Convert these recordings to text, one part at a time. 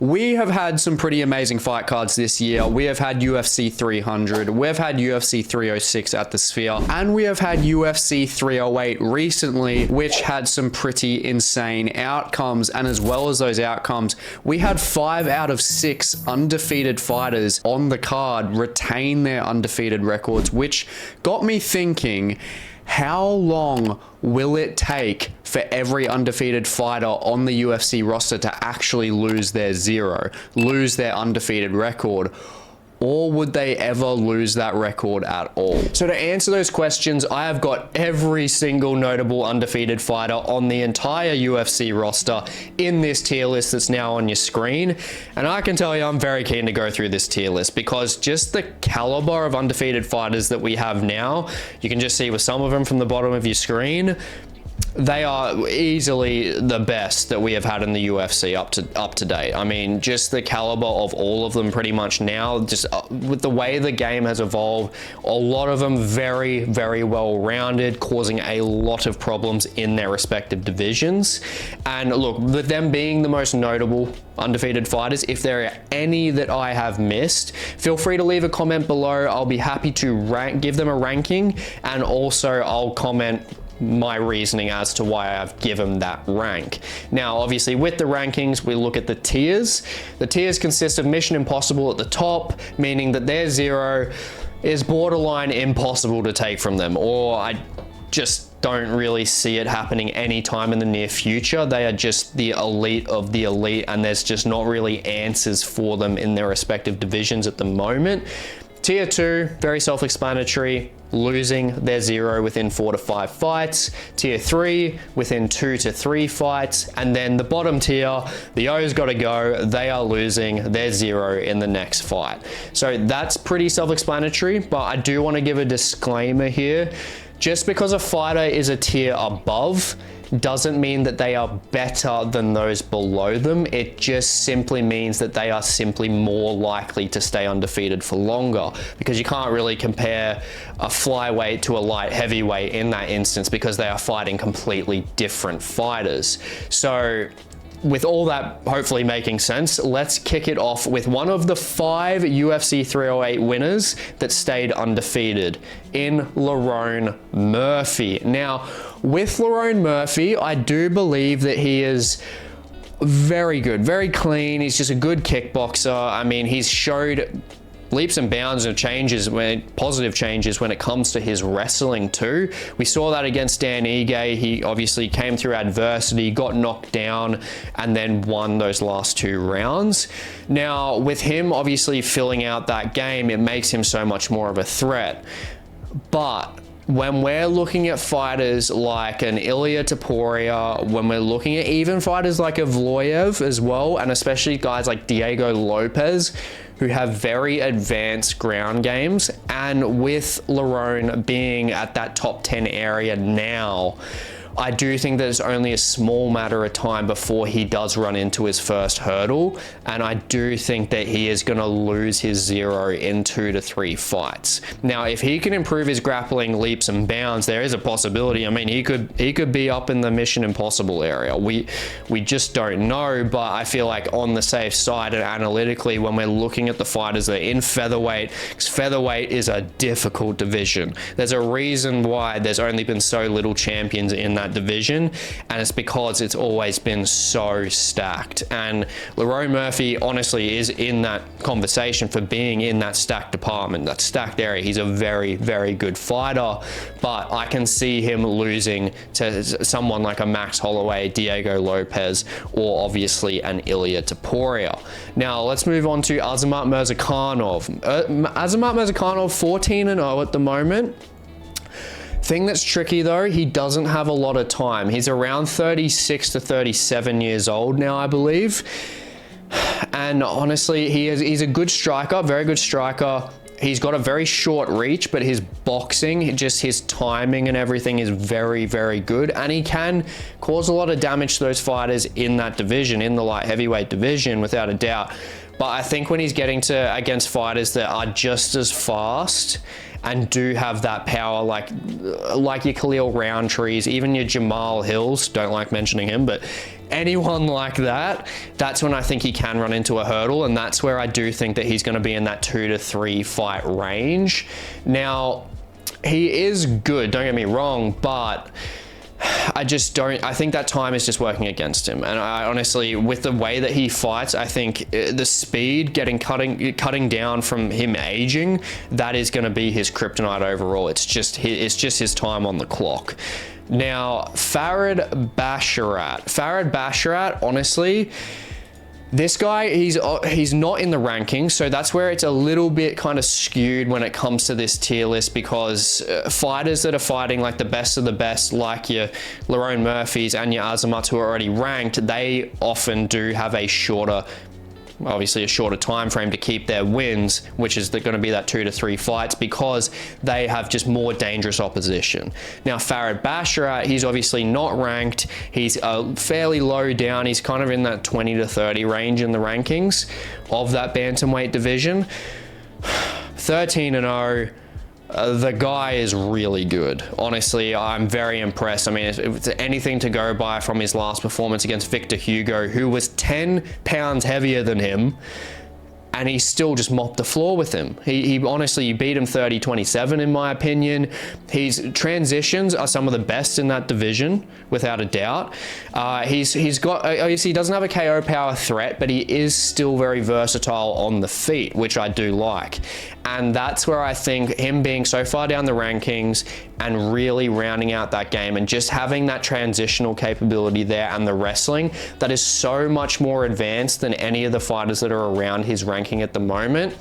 We have had some pretty amazing fight cards this year. We have had UFC 300, we've had UFC 306 at the Sphere, and we have had UFC 308 recently, which had some pretty insane outcomes. And as well as those outcomes, we had 5 out of 6 undefeated fighters on the card retain their undefeated records, which got me thinking, how long will it take for every undefeated fighter on the UFC roster to actually lose their lose their undefeated record? Or would they ever lose that record at all? So to answer those questions, I have got every single notable undefeated fighter on the entire UFC roster in this tier list that's now on your screen. And I can tell you, I'm very keen to go through this tier list because just the caliber of undefeated fighters that we have now, you can just see with some of them from the bottom of your screen, they are easily the best that we have had in the UFC up to date. I mean, just the caliber of all of them pretty much now, just with the way the game has evolved, a lot of them very, very well rounded, causing a lot of problems in their respective divisions. And look, with them being the most notable undefeated fighters, if there are any that I have missed, feel free to leave a comment below. I'll be happy to give them a ranking, and also I'll comment my reasoning as to why I've given that rank. Now, obviously with the rankings, we look at the tiers. The tiers consist of Mission Impossible at the top, meaning that their 0 is borderline impossible to take from them, or I just don't really see it happening anytime in the near future. They are just the elite of the elite, and there's just not really answers for them in their respective divisions at the moment. Tier 2, very self-explanatory, losing their 0 within 4 to 5 fights. Tier 3, within 2 to 3 fights. And then the bottom tier, the O's got to go. They are losing their 0 in the next fight. So that's pretty self-explanatory, but I do want to give a disclaimer here. Just because a fighter is a tier above doesn't mean that they are better than those below them. It just simply means that they are simply more likely to stay undefeated for longer, because you can't really compare a flyweight to a light heavyweight in that instance, because they are fighting completely different fighters. So with all that hopefully making sense, let's kick it off with one of the 5 UFC 308 winners that stayed undefeated in Lon Murphy. Now, with Lon Murphy, I do believe that he is very good, very clean. He's just a good kickboxer. I mean, he's showed leaps and bounds of positive changes when it comes to his wrestling too. We saw that against Dan Ige. He obviously came through adversity, got knocked down, and then won those last 2 rounds. Now, with him obviously filling out that game, it makes him so much more of a threat. But when we're looking at fighters like an Ilia Topuria, when we're looking at even fighters like a Evloev as well, and especially guys like Diego Lopez, who have very advanced ground games, and with Lerone being at that top 10 area now, I do think that it's only a small matter of time before he does run into his first hurdle, and I do think that he is going to lose his 0 in 2 to 3 fights. Now, if he can improve his grappling leaps and bounds, there is a possibility. I mean, he could be up in the Mission Impossible area. We just don't know, but I feel like on the safe side and analytically, when we're looking at the fighters that are in featherweight, because featherweight is a difficult division. There's a reason why there's only been so little champions in that division, and it's because it's always been so stacked. And Lon Murphy honestly is in that conversation for being in that stacked department, that stacked area. He's a very, very good fighter, but I can see him losing to someone like a Max Holloway, Diego Lopez, or obviously an Ilia Topuria. Now let's move on to Azamat Murzakanov. Azamat Murzakanov 14-0 at the moment. Thing that's tricky though, he doesn't have a lot of time. He's around 36 to 37 years old now, I believe. And honestly, he's a good striker, very good striker. He's got a very short reach, but his boxing, just his timing and everything is very, very good. And he can cause a lot of damage to those fighters in that division, in the light heavyweight division, without a doubt. But I think when he's getting against fighters that are just as fast and do have that power, like your Khalil Roundtrees, even your Jamal Hills, don't like mentioning him, but anyone like that, that's when I think he can run into a hurdle, and that's where I do think that he's going to be in that 2 to 3 fight range. Now, he is good, don't get me wrong, but I think that time is just working against him. And I honestly, with the way that he fights, I think the speed cutting down from him aging, that is going to be his kryptonite overall. It's just his time on the clock. Now, Farid Basharat, honestly, this guy, he's not in the rankings, so that's where it's a little bit kind of skewed when it comes to this tier list, because fighters that are fighting like the best of the best, like your Lon Murphys and your Azamats who are already ranked, they often do have a shorter time frame to keep their wins, which is going to be that 2 to 3 fights, because they have just more dangerous opposition. Now, Farid Basharat, he's obviously not ranked. He's fairly low down. He's kind of in that 20 to 30 range in the rankings of that bantamweight division. 13-0. The guy is really good. Honestly, I'm very impressed. I mean, if it's anything to go by from his last performance against Victor Hugo, who was 10 pounds heavier than him, and he still just mopped the floor with him. He honestly beat him 30-27 in my opinion. His transitions are some of the best in that division, without a doubt. He's got, obviously he doesn't have a KO power threat, but he is still very versatile on the feet, which I do like. And that's where I think him being so far down the rankings and really rounding out that game and just having that transitional capability there and the wrestling, that is so much more advanced than any of the fighters that are around his ranking at the moment.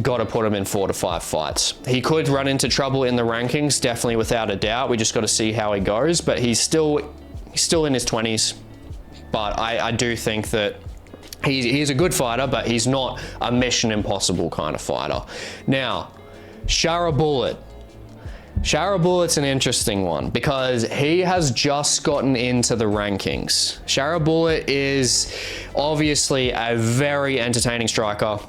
Got to put him in 4 to 5 fights. He could run into trouble in the rankings, definitely, without a doubt. We just got to see how he goes, but he's still in his 20s. But I do think that he's a good fighter, but he's not a Mission Impossible kind of fighter. Now, Shara Bullet. Shara Bullet's an interesting one because he has just gotten into the rankings. Shara Bullet is obviously a very entertaining striker.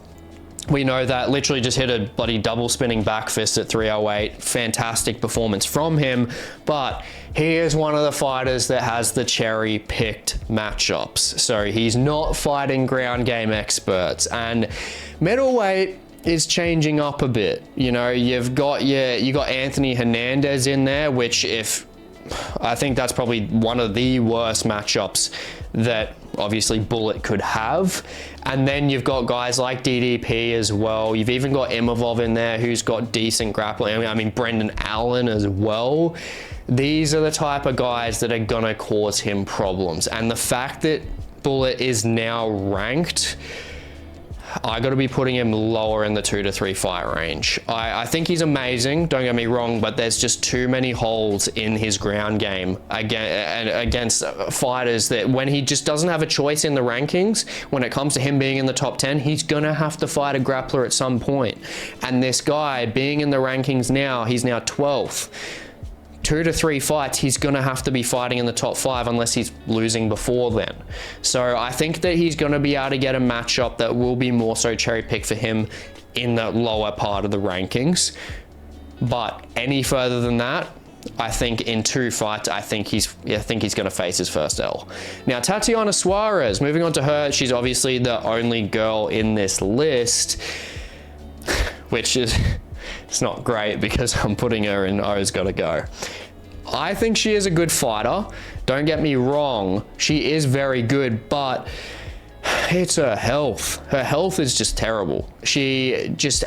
We know that, literally just hit a bloody double spinning back fist at 308. Fantastic performance from him, but he is one of the fighters that has the cherry picked matchups. So he's not fighting ground game experts, and middleweight is changing up a bit. You know, you got Anthony Hernandez in there, which I think that's probably one of the worst matchups that obviously Bullet could have. And then you've got guys like DDP as well. You've even got Imavov in there who's got decent grappling. I mean, Brendan Allen as well. These are the type of guys that are gonna cause him problems. And the fact that Bullet is now ranked, I got to be putting him lower in the 2 to 3 fight range. I think he's amazing, don't get me wrong, but there's just too many holes in his ground game against fighters that when he just doesn't have a choice in the rankings, when it comes to him being in the top 10, he's going to have to fight a grappler at some point. And this guy being in the rankings now, he's now 12th. 2 to 3 fights, he's going to have to be fighting in the top 5 unless he's losing before then. So I think that he's going to be able to get a matchup that will be more so cherry picked for him in the lower part of the rankings. But any further than that, I think in 2 fights, I think he's going to face his first L. Now, Tatiana Suarez, moving on to her, she's obviously the only girl in this list, which is... It's not great because I'm putting her in O's gotta go. I think she is a good fighter. Don't get me wrong. She is very good, but it's her health. Her health is just terrible. She just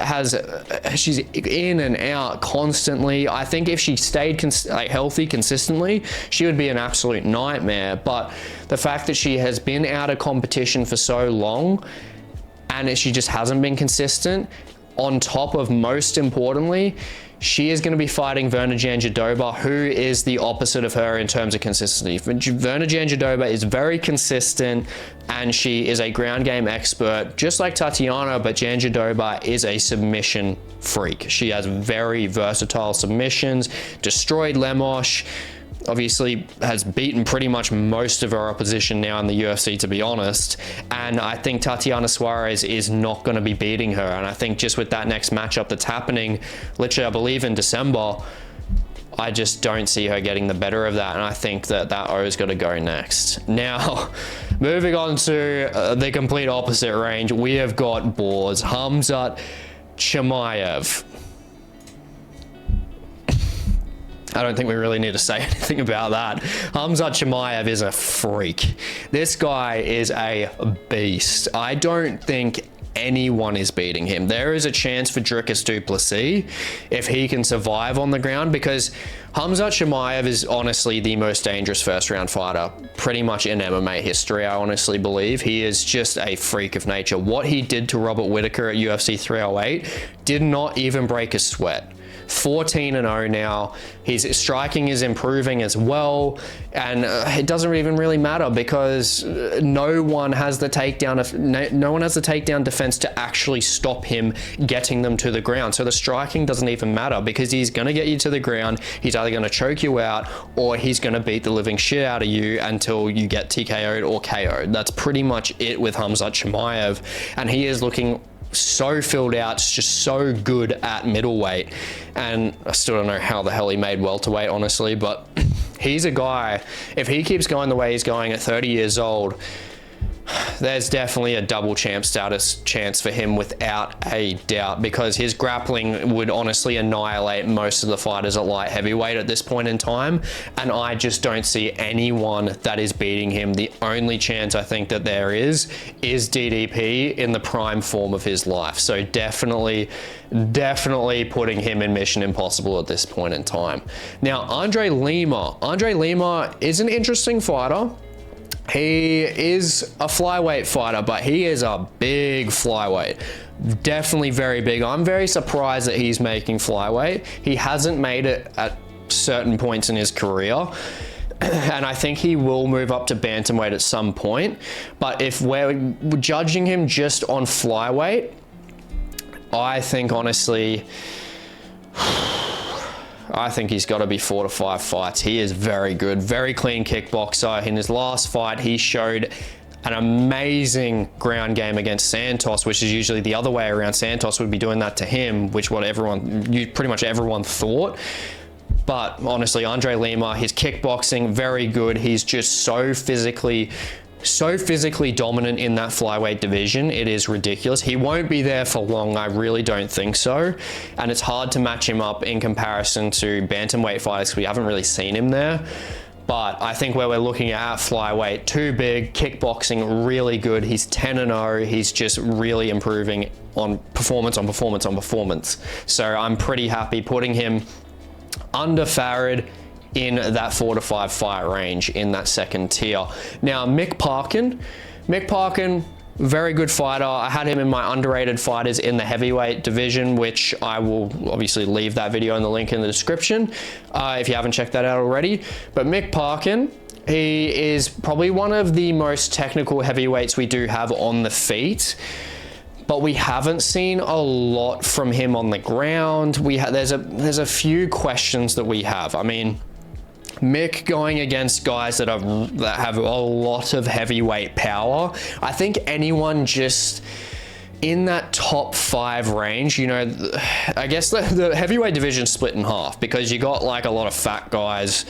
she's in and out constantly. I think if she stayed healthy consistently, she would be an absolute nightmare. But the fact that she has been out of competition for so long and she just hasn't been consistent, on top of, most importantly, she is going to be fighting Virna Jandiroba, who is the opposite of her in terms of consistency. Virna Jandiroba is very consistent and she is a ground game expert, just like Tatiana, but Jandiroba is a submission freak. She has very versatile submissions, destroyed Lemos, obviously has beaten pretty much most of her opposition now in the UFC, to be honest. And I think Tatiana Suarez is not going to be beating her. And I think just with that next matchup that's happening, literally, I believe in December, I just don't see her getting the better of that. And I think that O's got to go next. Now, moving on to the complete opposite range, we have got boards. Khamzat Chimaev. I don't think we really need to say anything about that. Khamzat Chimaev is a freak. This guy is a beast. I don't think anyone is beating him. There is a chance for Dricus du Plessis if he can survive on the ground, because Khamzat Chimaev is honestly the most dangerous first round fighter pretty much in MMA history. I honestly believe he is just a freak of nature. What he did to Robert Whittaker at UFC 308 did not even break a sweat. 14-0 now. His striking is improving as well, and it doesn't even really matter because no one has the takedown defense to actually stop him getting them to the ground. So the striking doesn't even matter because he's going to get you to the ground. He's either going to choke you out or he's going to beat the living shit out of you until you get TKO'd or KO'd. That's pretty much it with Khamzat Chimaev, and he is looking so filled out, just so good at middleweight. And I still don't know how the hell he made welterweight, honestly, but he's a guy, if he keeps going the way he's going at 30 years old, there's definitely a double champ status chance for him without a doubt, because his grappling would honestly annihilate most of the fighters at light heavyweight at this point in time, and I just don't see anyone that is beating him. The only chance I think that there is DDP in the prime form of his life. So definitely putting him in Mission Impossible at this point in time. Now, Andre Lima is an interesting fighter. He is a flyweight fighter, but he is a big flyweight. Definitely very big. I'm very surprised that he's making flyweight. He hasn't made it at certain points in his career, and I think he will move up to bantamweight at some point. But if we're judging him just on flyweight, I think honestly, I think he's got to be 4 to 5 fights. He is very good, very clean kickboxer. In his last fight, he showed an amazing ground game against Santos, which is usually the other way around. Santos would be doing that to him, which pretty much everyone thought. But honestly, Andre Lima, his kickboxing, very good. He's just so physically dominant in that flyweight division. It is ridiculous. He won't be there for long. I really don't think so. And it's hard to match him up in comparison to bantamweight fighters because we haven't really seen him there. But I think where we're looking at flyweight, too big, kickboxing, really good. He's 10-0. He's just really improving on performance on performance on performance. So I'm pretty happy putting him under Farid in that 4 to 5 fight range in that second tier. Now, Mick Parkin, very good fighter. I had him in my underrated fighters in the heavyweight division, which I will obviously leave that video in the link in the description if you haven't checked that out already. But Mick Parkin, he is probably one of the most technical heavyweights we do have on the feet, but we haven't seen a lot from him on the ground. There's a few questions that we have. I mean, Mick going against guys that have a lot of heavyweight power. I think anyone just in that top 5 range, you know, I guess the heavyweight division split in half because you got like a lot of fat guys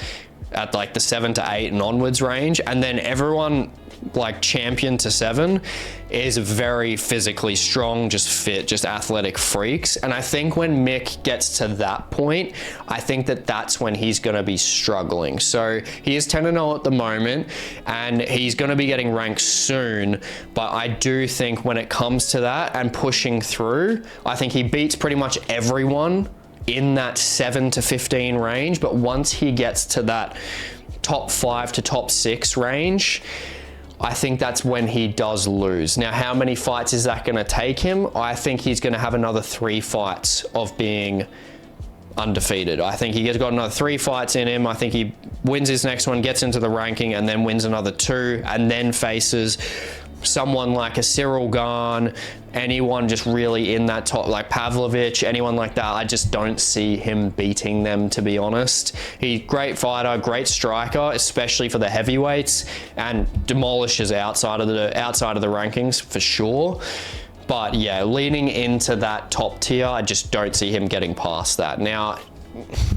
at like the 7 to 8 and onwards range, and then everyone like champion to 7 is very physically strong, just fit, just athletic freaks. And I think when Mick gets to that point, I think that's when he's going to be struggling. So he is 10-0 at the moment, and he's going to be getting ranked soon. But I do think when it comes to that and pushing through, I think he beats pretty much everyone in that 7 to 15 range. But once he gets to that top 5 to top 6 range, I think that's when he does lose. Now, how many fights is that going to take him? I think he's going to have another 3 fights of being undefeated. I think he's got another 3 fights in him. I think he wins his next one, gets into the ranking, and then wins another 2, and then faces someone like a Cyril Gane, anyone just really in that top, like Pavlovich, anyone like that, I just don't see him beating them, to be honest. He's a great fighter, great striker, especially for the heavyweights, and demolishes outside of the rankings for sure. But yeah, leaning into that top tier, I just don't see him getting past that. Now,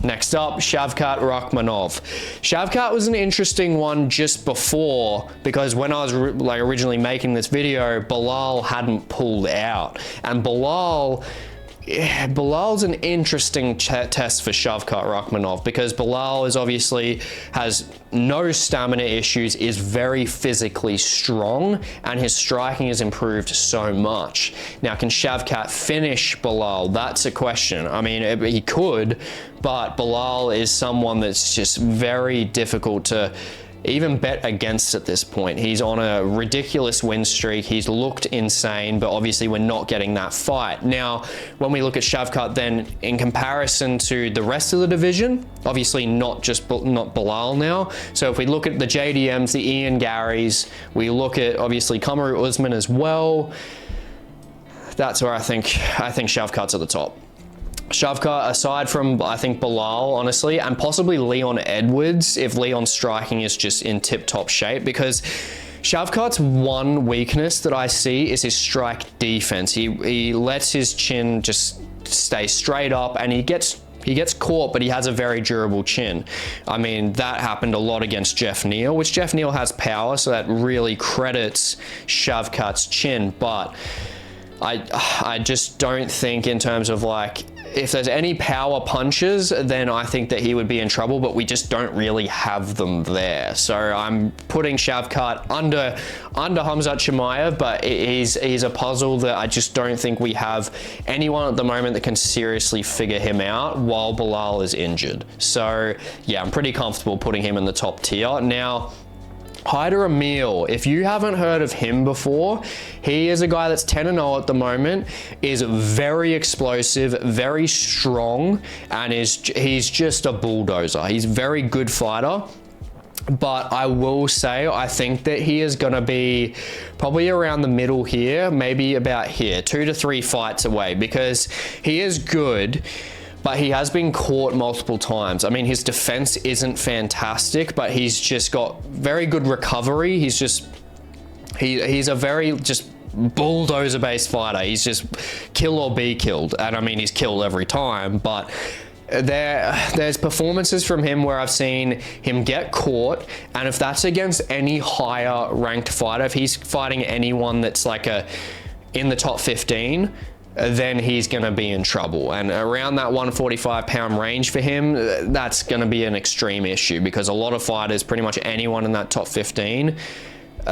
next up, Shavkat Rakhmonov. Shavkat was an interesting one just before, because when I was originally making this video, Belal hadn't pulled out, and Belal's an interesting test for Shavkat Rakhmonov, because Belal is obviously has no stamina issues, is very physically strong, and his striking has improved so much. Now, can Shavkat finish Belal? That's a question. I mean, he could, but Belal is someone that's just very difficult to even bet against at this point. He's on a ridiculous win streak. He's looked insane, but obviously we're not getting that fight. Now, when we look at Shavkat then in comparison to the rest of the division, obviously not Belal now. So if we look at the JDMs, the Ian Garys, we look at obviously Kamaru Usman as well, that's where I think Shavkat's at the top. Shavkat, aside from, I think, Belal, honestly, and possibly Leon Edwards, if Leon's striking is just in tip-top shape, because Shavkat's one weakness that I see is his strike defense. He lets his chin just stay straight up, and he gets caught, but he has a very durable chin. I mean, that happened a lot against Jeff Neal, which Jeff Neal has power, so that really credits Shavkat's chin, but I just don't think, in terms of like, if there's any power punches, then I think that he would be in trouble, but we just don't really have them there. So I'm putting Shavkat under Khamzat Chimaev, but he's a puzzle that I just don't think we have anyone at the moment that can seriously figure him out while Belal is injured. So yeah, I'm pretty comfortable putting him in the top tier. Now, Hyder Amil, if you haven't heard of him before, he is a guy that's 10-0 at the moment, is very explosive, very strong, and he's just a bulldozer. He's a very good fighter. But I will say, I think that he is going to be probably around the middle here, maybe about here, 2 to 3 fights away, because he is good, but he has been caught multiple times. I mean, his defense isn't fantastic, but he's just got very good recovery. He's a very just bulldozer-based fighter. He's just kill or be killed. And I mean, he's killed every time, but there's performances from him where I've seen him get caught, and if that's against any higher ranked fighter, if he's fighting anyone that's like in the top 15, then he's going to be in trouble. And around that 145-pound range for him, that's going to be an extreme issue, because a lot of fighters, pretty much anyone in that top 15,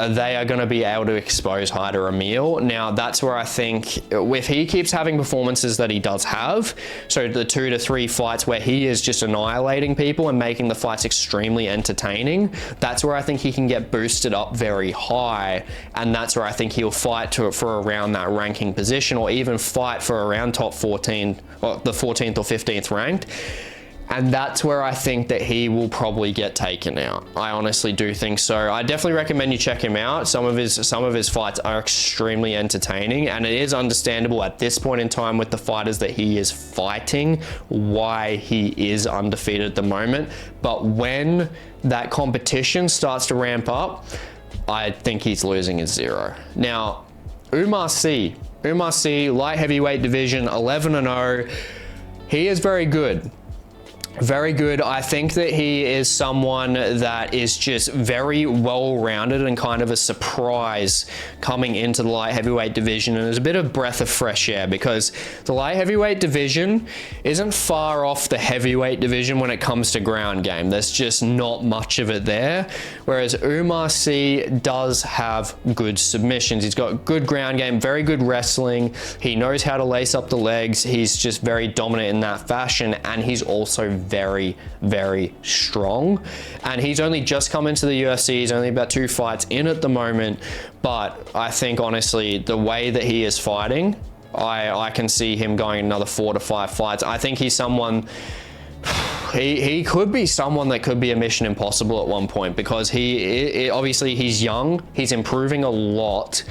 they are going to be able to expose Hyder Amil. Now, that's where I think if he keeps having performances that he does have, so the 2 to 3 fights where he is just annihilating people and making the fights extremely entertaining, that's where I think he can get boosted up very high, and that's where I think he'll fight for around that ranking position, or even fight for around top 14, or the 14th or 15th ranked. And that's where I think that he will probably get taken out. I honestly do think so. I definitely recommend you check him out. Some of his fights are extremely entertaining, and it is understandable at this point in time with the fighters that he is fighting why he is undefeated at the moment. But when that competition starts to ramp up, I think he's losing his zero. Now, Umar C, light heavyweight division, 11-0. He is very good. Very good. I think that he is someone that is just very well-rounded and kind of a surprise coming into the light heavyweight division, and is a bit of breath of fresh air, because the light heavyweight division isn't far off the heavyweight division when it comes to ground game. There's just not much of it there, whereas Umar C does have good submissions. He's got good ground game, very good wrestling. He knows how to lace up the legs. He's just very dominant in that fashion, and he's also very, very strong. And he's only just come into the UFC. He's only about 2 fights in at the moment, but I think honestly, the way that he is fighting, I can see him going another 4 to 5 fights. I think he's someone, he could be someone that could be a mission impossible at one point, because obviously he's young, he's improving a lot.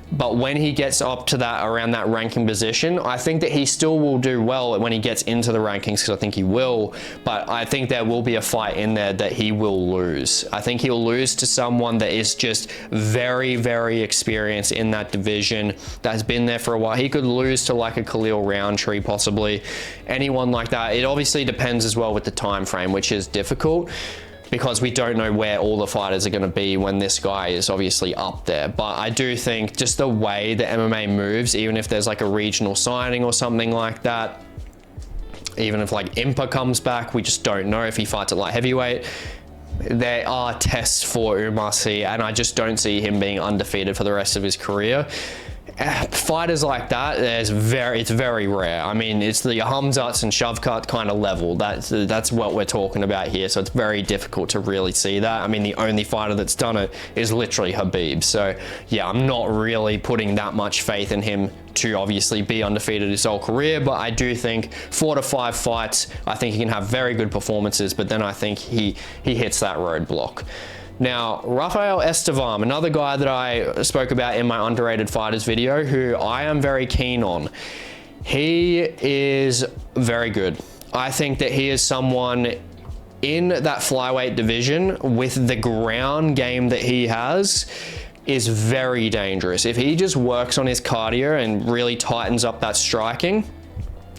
But when he gets up to that, around that ranking position, I think that he still will do well when he gets into the rankings, because I think he will. But I think there will be a fight in there that he will lose. I think he'll lose to someone that is just very, very experienced in that division, that's been there for a while. He could lose to like a Khalil Roundtree, possibly. Anyone like that. It obviously depends as well with the time frame, which is difficult, because we don't know where all the fighters are going to be when this guy is obviously up there. But I do think just the way the MMA moves, even if there's like a regional signing or something like that, even if like Impa comes back, we just don't know if he fights at light heavyweight. There are tests for Umar, and I just don't see him being undefeated for the rest of his career. Fighters like that, it's very rare. I mean, it's the Khamzats and Shavkat kind of level. That's what we're talking about here. So it's very difficult to really see that. I mean, the only fighter that's done it is literally Khabib. So yeah, I'm not really putting that much faith in him to obviously be undefeated his whole career. But I do think 4 to 5 fights, I think he can have very good performances. But then I think he hits that roadblock. Now, Rafael Estevam, another guy that I spoke about in my underrated fighters video, who I am very keen on. He is very good. I think that he is someone in that flyweight division, with the ground game that he has, is very dangerous. If he just works on his cardio and really tightens up that striking,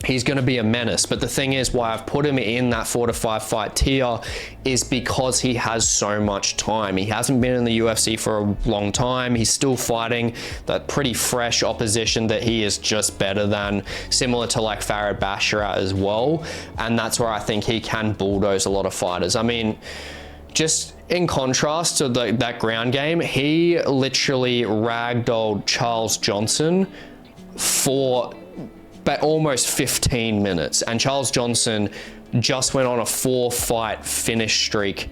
he's going to be a menace. But the thing is, why I've put him in that 4 to 5 fight tier is because he has so much time. He hasn't been in the UFC for a long time. He's still fighting that pretty fresh opposition that he is just better than, similar to like Farid Basharat as well. And that's where I think he can bulldoze a lot of fighters. I mean, just in contrast to that ground game, he literally ragdolled Charles Johnson for almost 15 minutes, and Charles Johnson just went on a 4-fight finish streak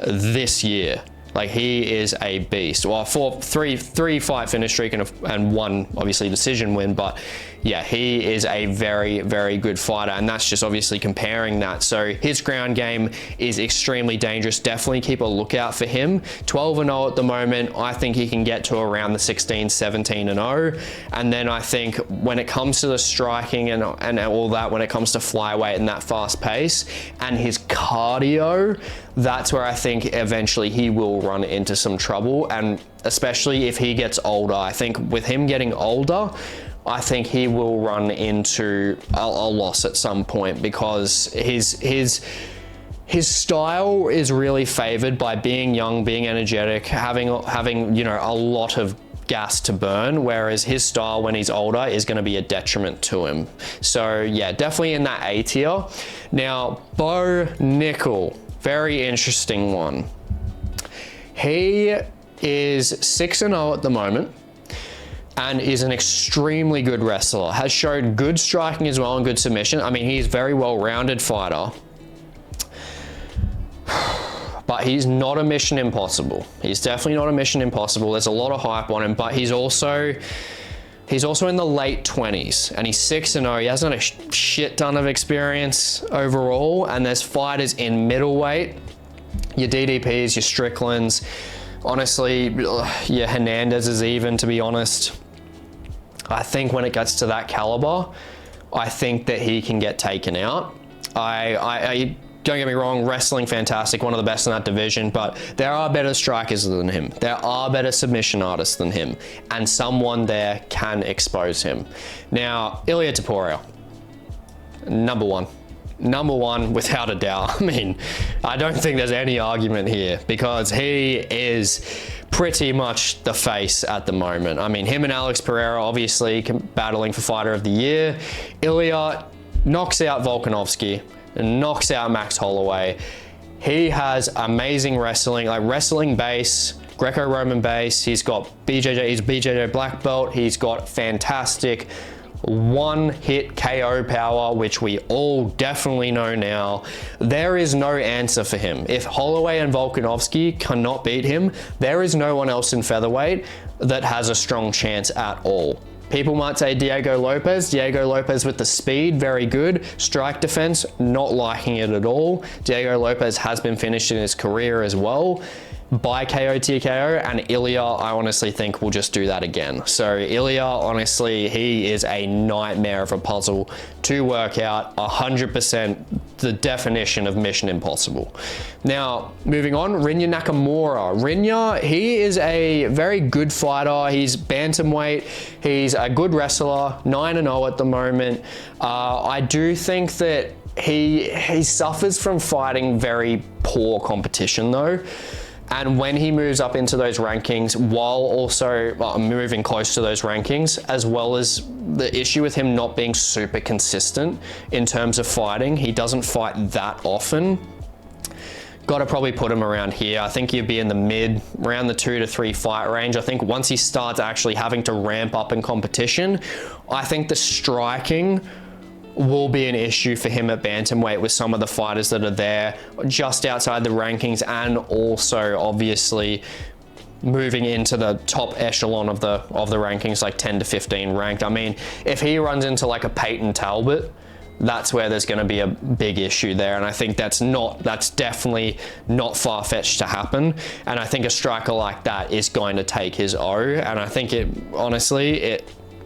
this year. Like, he is a beast. Well, three fight finish streak and one obviously decision win, but yeah, he is a very, very good fighter, and that's just obviously comparing that. So his ground game is extremely dangerous. Definitely keep a lookout for him. 12-0 at the moment. I think he can get to around the 16, 17-0. And then I think when it comes to the striking and all that, when it comes to flyweight and that fast pace and his cardio, that's where I think eventually he will run into some trouble. And especially if he gets older, I think with him getting older, I think he will run into a loss at some point, because his style is really favored by being young, being energetic, having you know, a lot of gas to burn, whereas his style when he's older is going to be a detriment to him. So yeah, definitely in that A tier. Now, Bo Nickal, very interesting one. He is 6-0 at the moment, and is an extremely good wrestler. Has showed good striking as well and good submission. I mean, he's a very well-rounded fighter. But he's not a mission impossible. He's definitely not a mission impossible. There's a lot of hype on him, but he's also in the late 20s, and he's 6-0. He hasn't a shit ton of experience overall, and there's fighters in middleweight, your DDPs, your Stricklands, honestly, your Hernandez's even, to be honest. I think when it gets to that caliber, I think that he can get taken out. I don't get me wrong, wrestling fantastic, one of the best in that division, but there are better strikers than him. There are better submission artists than him, and someone there can expose him. Now, Ilia Topuria, number one without a doubt. I mean, I don't think there's any argument here, because he is pretty much the face at the moment. I mean, him and Alex Pereira obviously battling for fighter of the year. Ilia knocks out Volkanovski, knocks out Max Holloway. He has amazing wrestling, like wrestling base, Greco-Roman base. He's got BJJ, he's a BJJ black belt. He's got fantastic one-hit KO power, which we all definitely know now. There is no answer for him. If Holloway and Volkanovski cannot beat him, there is no one else in featherweight that has a strong chance at all. People might say Diego Lopez with the speed, very good. Strike defense, not liking it at all. Diego Lopez has been finished in his career as well by KO TKO, and Ilia, I honestly think will just do that again. So Ilia, honestly, he is a nightmare of a puzzle to work out, 100% the definition of Mission Impossible. Now, moving on, Rinya Nakamura. Rinya, he is a very good fighter. He's bantamweight. He's a good wrestler, 9-0 at the moment. I do think that he suffers from fighting very poor competition though. And when he moves up into those rankings, while also moving close to those rankings, as well as the issue with him not being super consistent in terms of fighting, he doesn't fight that often. Got to probably put him around here. I think he'd be in the mid, around the 2 to 3 fight range. I think once he starts actually having to ramp up in competition, I think the striking will be an issue for him at bantamweight with some of the fighters that are there just outside the rankings, and also obviously moving into the top echelon of the rankings, like 10 to 15 ranked. I mean, if he runs into like a Peyton Talbot, that's where there's going to be a big issue there, and I think that's definitely not far-fetched to happen. And I think a striker like that is going to take his O, and I think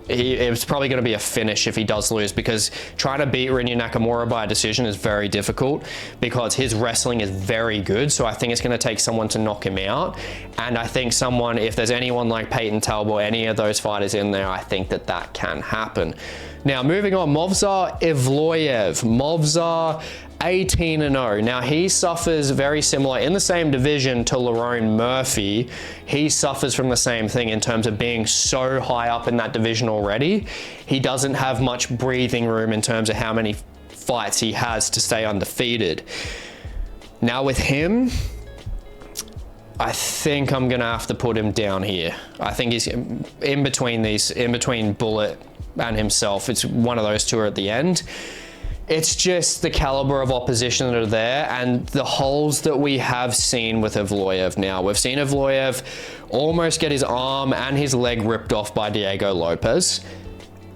it was probably going to be a finish if he does lose, because trying to beat Rinya Nakamura by a decision is very difficult because his wrestling is very good. So I think it's going to take someone to knock him out. And I think if there's anyone like Peyton Talbot, any of those fighters in there, I think that can happen. Now, moving on, Movsar Evloev. Movsar, 18-0. Now, he suffers very similar in the same division to Lon Murphy. He suffers from the same thing in terms of being so high up in that division already. He doesn't have much breathing room in terms of how many fights he has to stay undefeated. Now, with him, I think I'm going to have to put him down here. I think he's in between Bullet and himself. It's one of those two are at the end. It's just the caliber of opposition that are there and the holes that we have seen with Evloev now. We've seen Evloev almost get his arm and his leg ripped off by Diego Lopez.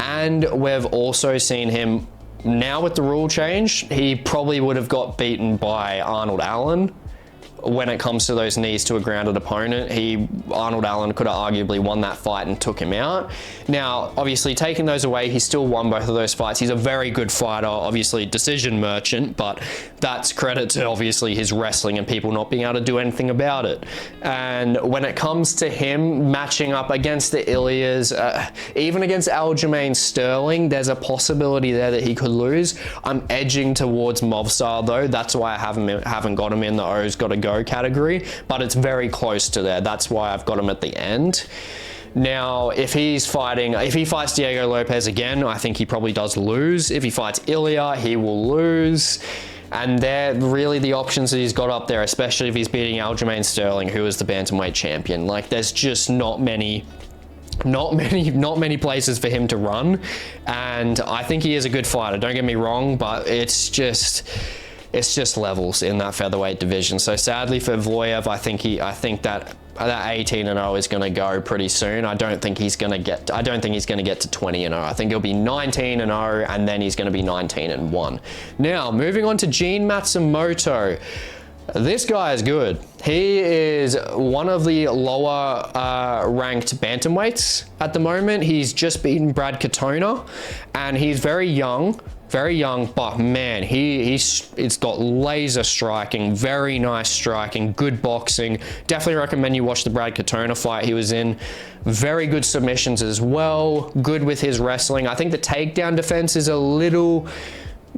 And we've also seen him, now with the rule change, he probably would have got beaten by Arnold Allen. When it comes to those knees to a grounded opponent, Arnold Allen could have arguably won that fight and took him out. Now, obviously, taking those away, he still won both of those fights. He's a very good fighter, obviously decision merchant, but that's credit to obviously his wrestling and people not being able to do anything about it. And when it comes to him matching up against the Ilias, even against Aljamain Sterling, there's a possibility there that he could lose. I'm edging towards Movsar though. That's why I haven't got him in the O's got to go category, but it's very close to there. That's why I've got him at the end. Now, if he fights Diego Lopez again, I think he probably does lose. If he fights Ilia, he will lose. And they're really the options that he's got up there, especially if he's beating Aljamain Sterling, who is the bantamweight champion. Like, there's just not many places for him to run. And I think he is a good fighter, don't get me wrong, but it's just levels in that featherweight division. So sadly for Evloev, I think that 18-0 is going to go pretty soon. I don't think he's going to get to 20-0. I think he'll be 19-0 and then he's going to be 19-1. Now, moving on to Gene Matsumoto. This guy is good. He is one of the lower ranked bantamweights at the moment. He's just beaten Brad Katona and he's very young, but man, it's got laser striking, very nice striking, good boxing. Definitely recommend you watch the Brad Katona fight he was in. Very good submissions as well, good with his wrestling. I think the takedown defense is it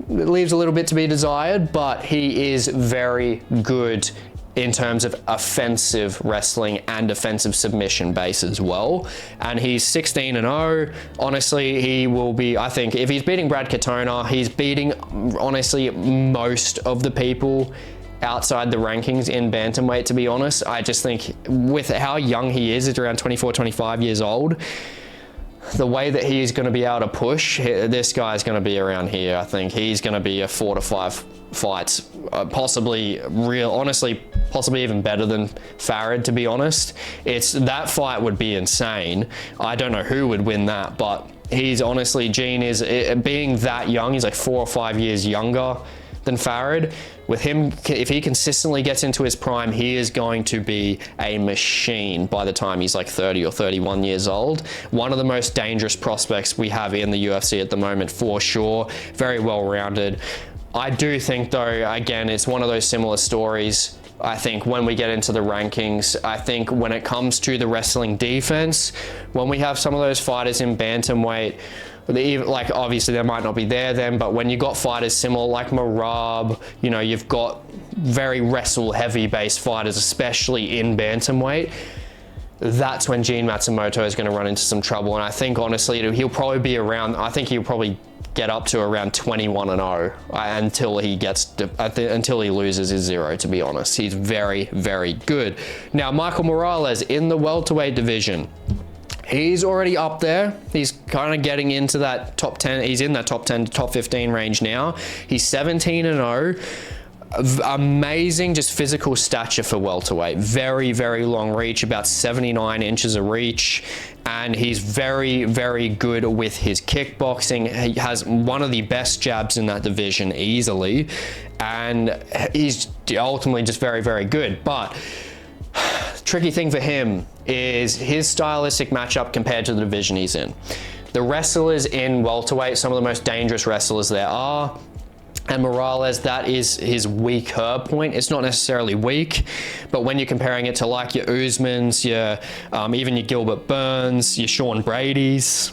leaves a little bit to be desired, but he is very good in terms of offensive wrestling and offensive submission base as well. And he's 16-0. Honestly, he will be, I think, if he's beating Brad Katona, he's beating, honestly, most of the people outside the rankings in bantamweight, to be honest. I just think with how young he is, it's around 24, 25 years old, the way that he's going to be able to push, this guy's going to be around here. I think he's going to be a 4 to 5 fights, possibly possibly even better than Farid, to be honest. That fight would be insane. I don't know who would win that, but he's honestly, Gene is, being that young, he's like 4 or 5 years younger than Farid. With him, if he consistently gets into his prime, he is going to be a machine by the time he's like 30 or 31 years old. One of the most dangerous prospects we have in the UFC at the moment, for sure. Very well-rounded. I do think, though, again, it's one of those similar stories. I think when we get into the rankings, I think when it comes to the wrestling defense, when we have some of those fighters in bantamweight, like obviously they might not be there then, but when you got fighters similar like Marab, you know, you've got very wrestle heavy based fighters, especially in bantamweight, that's when Gene Matsumoto is going to run into some trouble. And I think honestly he'll probably be around, I think he'll probably get up to around 21-0 until he loses his 0, to be honest. He's very, very good. Now, Michael Morales in the welterweight division, he's already up there. He's kind of getting into that top 10. He's in that top 10 to top 15 range now. He's 17-0. Amazing just physical stature for welterweight. Very, very long reach, about 79 inches of reach. And he's very, very good with his kickboxing. He has one of the best jabs in that division easily. And he's ultimately just very, very good. But tricky thing for him is his stylistic matchup compared to the division he's in. The wrestlers in welterweight, some of the most dangerous wrestlers there are. And Morales, that is his weaker point. It's not necessarily weak, but when you're comparing it to like your Usmans, even your Gilbert Burns, your Sean Brady's,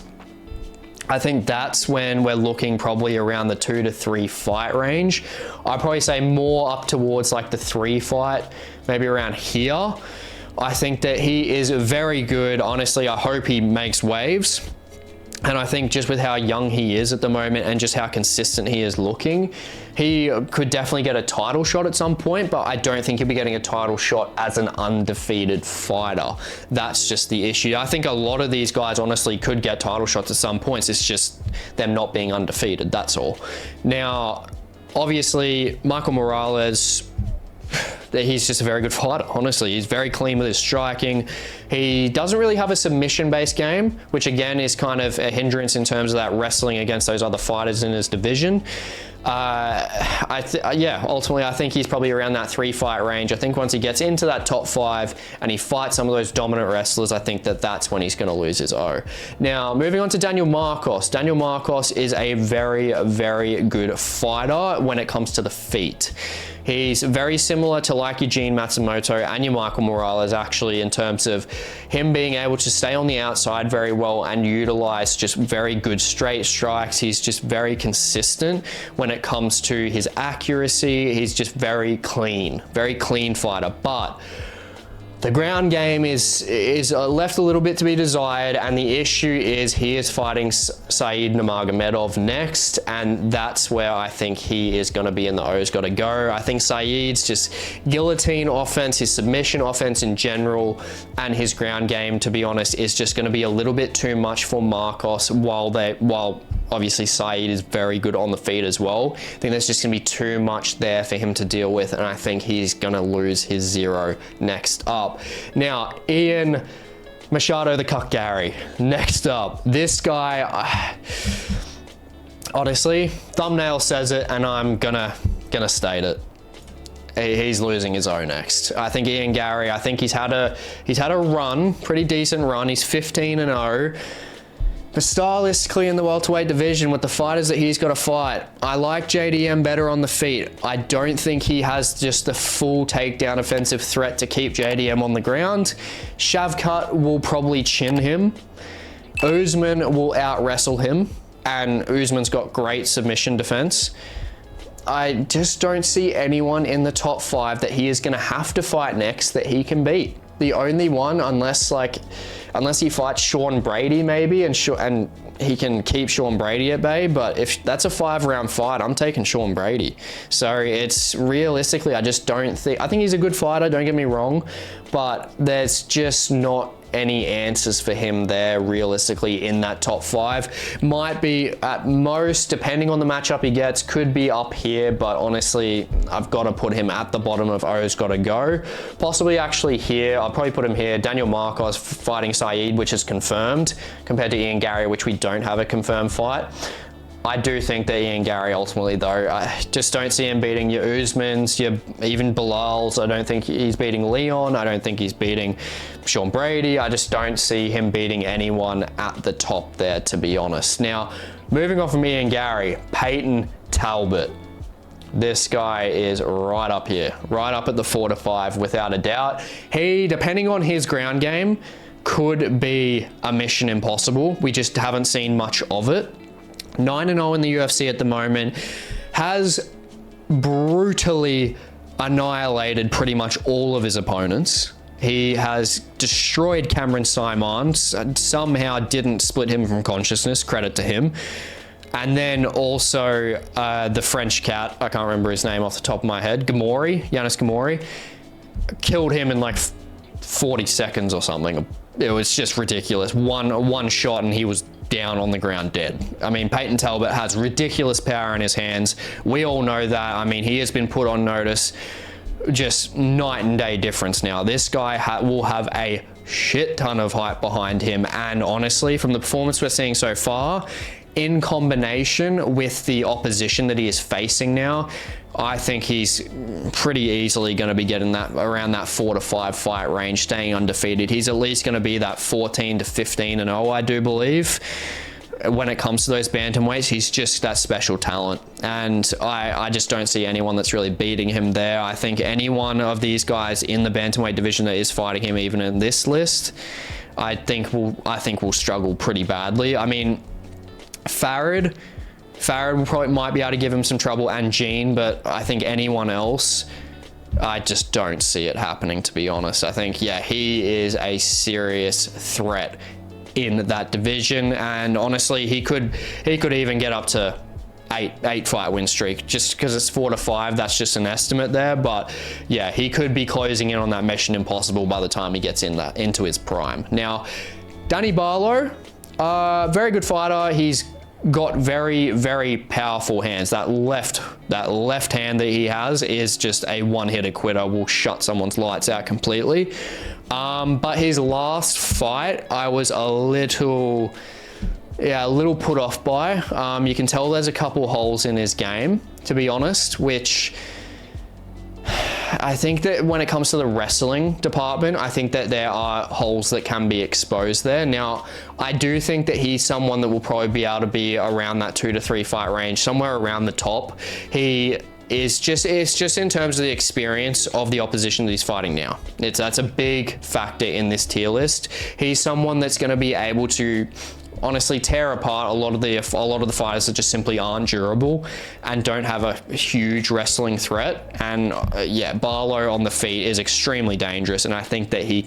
I think that's when we're looking probably around the 2 to 3 fight range. I'd probably say more up towards like the 3 fight, maybe around here. I think that he is very good. Honestly, I hope he makes waves. And I think just with how young he is at the moment and just how consistent he is looking, he could definitely get a title shot at some point, but I don't think he'll be getting a title shot as an undefeated fighter. That's just the issue. I think a lot of these guys honestly could get title shots at some points. It's just them not being undefeated, that's all. Now, obviously, Michael Morales, he's just a very good fighter, honestly. He's very clean with his striking. He doesn't really have a submission-based game, which again is kind of a hindrance in terms of that wrestling against those other fighters in his division. Ultimately, I think he's probably around that 3 fight range. I think once he gets into that top 5 and he fights some of those dominant wrestlers, I think that that's when he's going to lose his O. Now, moving on to Daniel Marcos. Daniel Marcos is a very, very good fighter when it comes to the feet. He's very similar to like your Gene Matsumoto and your Michael Morales, actually, in terms of him being able to stay on the outside very well and utilize just very good straight strikes. He's just very consistent when it comes to his accuracy. He's just very clean fighter. But the ground game is left a little bit to be desired, and the issue is he is fighting Saeed Nurmagomedov next, and that's where I think he is going to be in the O's got to go. I think Saeed's just guillotine offense, his submission offense in general, and his ground game, to be honest, is just going to be a little bit too much for Marcos, while obviously Saeed is very good on the feet as well. I think there's just going to be too much there for him to deal with, and I think he's going to lose his 0 next up. Now, Ian Machado the Cuck Gary, next up. This guy, honestly, thumbnail says it, and I'm gonna state it. He's losing his O next. I think Ian Gary, I think he's had a run, pretty decent run. He's 15-0. But stylistically in the welterweight division with the fighters that he's got to fight, I like JDM better on the feet. I don't think he has just the full takedown offensive threat to keep JDM on the ground. Shavkat will probably chin him. Usman will out-wrestle him, and Usman's got great submission defense. I just don't see anyone in the top 5 that he is going to have to fight next that he can beat. The only one, unless he fights Sean Brady maybe, and he can keep Sean Brady at bay, but if that's a 5-round fight, I'm taking Sean Brady. So it's realistically, I just don't think, I think he's a good fighter, don't get me wrong, but there's just not any answers for him there realistically in that top 5. Might be at most, depending on the matchup he gets, could be up here, but honestly, I've got to put him at the bottom of O's got to go. Possibly actually here, I'll probably put him here. Daniel Marcos fighting Saeed, which is confirmed, compared to Ian Gary, which we don't have a confirmed fight. I do think that Ian Gary ultimately, though, I just don't see him beating your Usmans, your even Bilal's. I don't think he's beating Leon. I don't think he's beating Sean Brady. I just don't see him beating anyone at the top there, to be honest. Now, moving on from Ian Gary, Peyton Talbot. This guy is right up here, right up at the 4 to 5 without a doubt. He, depending on his ground game, could be a mission impossible. We just haven't seen much of it. 9-0 in the UFC at the moment, has brutally annihilated pretty much all of his opponents. He has destroyed Cameron Simons, somehow didn't split him from consciousness, credit to him. And then also the French cat, I can't remember his name off the top of my head, Yanis Gamori, killed him in like 40 seconds or something. It was just ridiculous. One shot and he was down on the ground dead. I mean, Peyton Talbot has ridiculous power in his hands. We all know that. I mean, he has been put on notice. Just night and day difference now. This guy will have a shit ton of hype behind him. And honestly, from the performance we're seeing so far, in combination with the opposition that he is facing now, I think he's pretty easily going to be getting that around that 4 to 5 fight range, staying undefeated. He's at least going to be that 14 to 15-0, I do believe. When it comes to those bantamweights, he's just that special talent. And I just don't see anyone that's really beating him there. I think any one of these guys in the bantamweight division that is fighting him, even in this list, I think will struggle pretty badly. I mean, Farid will probably might be able to give him some trouble, and Gene, but I think anyone else, I just don't see it happening, to be honest. I think, yeah, he is a serious threat in that division, and honestly, he could even get up to eight fight win streak, just because it's 4 to 5. That's just an estimate there, but yeah, he could be closing in on that mission impossible by the time he gets into his prime. Now, Danny Barlow, very good fighter. He's got very, very powerful hands. That left hand that he has is just a one-hitter quitter, will shut someone's lights out completely. But his last fight, I was a little put off by. You can tell there's a couple holes in his game, to be honest, which I think that when it comes to the wrestling department, I think that there are holes that can be exposed there. Now, I do think that he's someone that will probably be able to be around that 2 to 3 fight range, somewhere around the top. It's just in terms of the experience of the opposition that he's fighting now. That's a big factor in this tier list. He's someone that's going to be able to honestly tear apart a lot of the fighters that just simply aren't durable and don't have a huge wrestling threat. And yeah, Barlow on the feet is extremely dangerous, and I think that he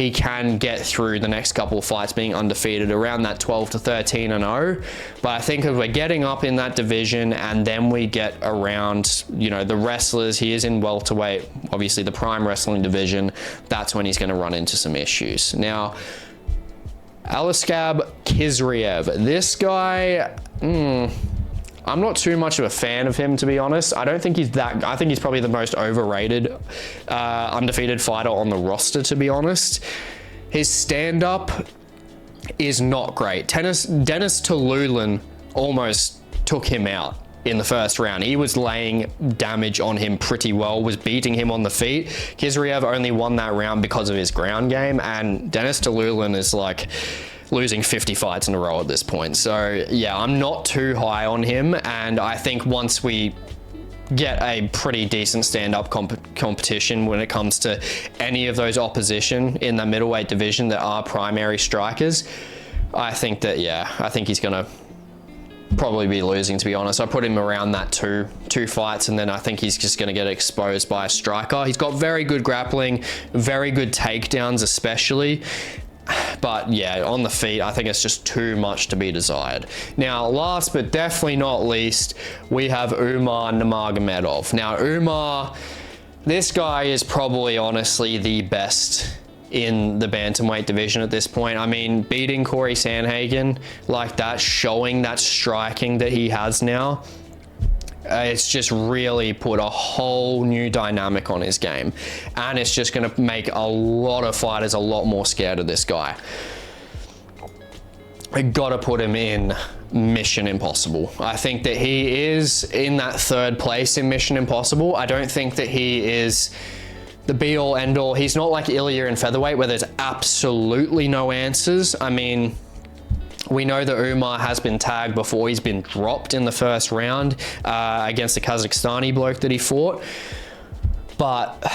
can get through the next couple of fights being undefeated around that 12 to 13-0. But I think if we're getting up in that division and then we get around, you know, the wrestlers, he is in welterweight, obviously the prime wrestling division, that's when he's going to run into some issues. Now, Aliskab Kizriev. This guy, I'm not too much of a fan of him, to be honest. I think he's probably the most overrated undefeated fighter on the roster, to be honest. His stand-up is not great. Dennis Tululin almost took him out in the first round. He was laying damage on him pretty well, was beating him on the feet. Kizriev only won that round because of his ground game, and Dennis Tululin is like losing 50 fights in a row at this point. So yeah, I'm not too high on him, and I think once we get a pretty decent stand-up competition when it comes to any of those opposition in the middleweight division that are primary strikers, I think he's gonna probably be losing, to be honest. I put him around that two fights, and then I think he's just going to get exposed by a striker. He's got very good grappling, very good takedowns especially, but yeah, on the feet, I think it's just too much to be desired. Now, last but definitely not least, we have Umar Nurmagomedov. Now, Umar, this guy is probably honestly the best in the bantamweight division at this point. I mean, beating Corey Sandhagen like that, showing that striking that he has now, it's just really put a whole new dynamic on his game. And it's just going to make a lot of fighters a lot more scared of this guy. I gotta put him in Mission Impossible. I think that he is in that 3rd place in Mission Impossible. I don't think that he is the be-all, end-all. He's not like Ilia in featherweight where there's absolutely no answers. I mean, we know that Umar has been tagged before. He's been dropped in the 1st round against the Kazakhstani bloke that he fought. But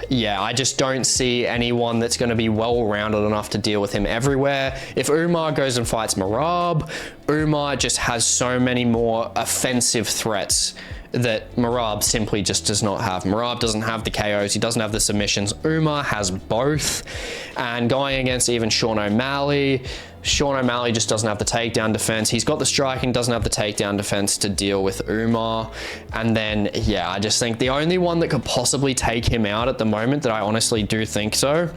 yeah, I just don't see anyone that's going to be well-rounded enough to deal with him everywhere. If Umar goes and fights Merab, Umar just has so many more offensive threats that Merab simply just does not have. Merab doesn't have the KOs, he doesn't have the submissions. Umar has both. And going against even Sean O'Malley just doesn't have the takedown defense. He's got the striking, doesn't have the takedown defense to deal with Umar. And then, yeah, I just think the only one that could possibly take him out at the moment, that I honestly do think so,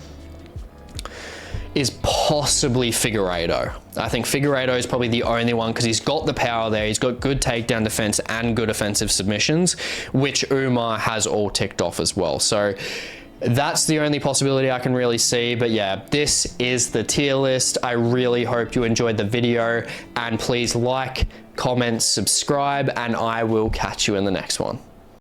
is possibly Figueiredo. I think Figueiredo is probably the only one because he's got the power there. He's got good takedown defense and good offensive submissions, which Umar has all ticked off as well. So that's the only possibility I can really see. But yeah, this is the tier list. I really hope you enjoyed the video, and please like, comment, subscribe, and I will catch you in the next one.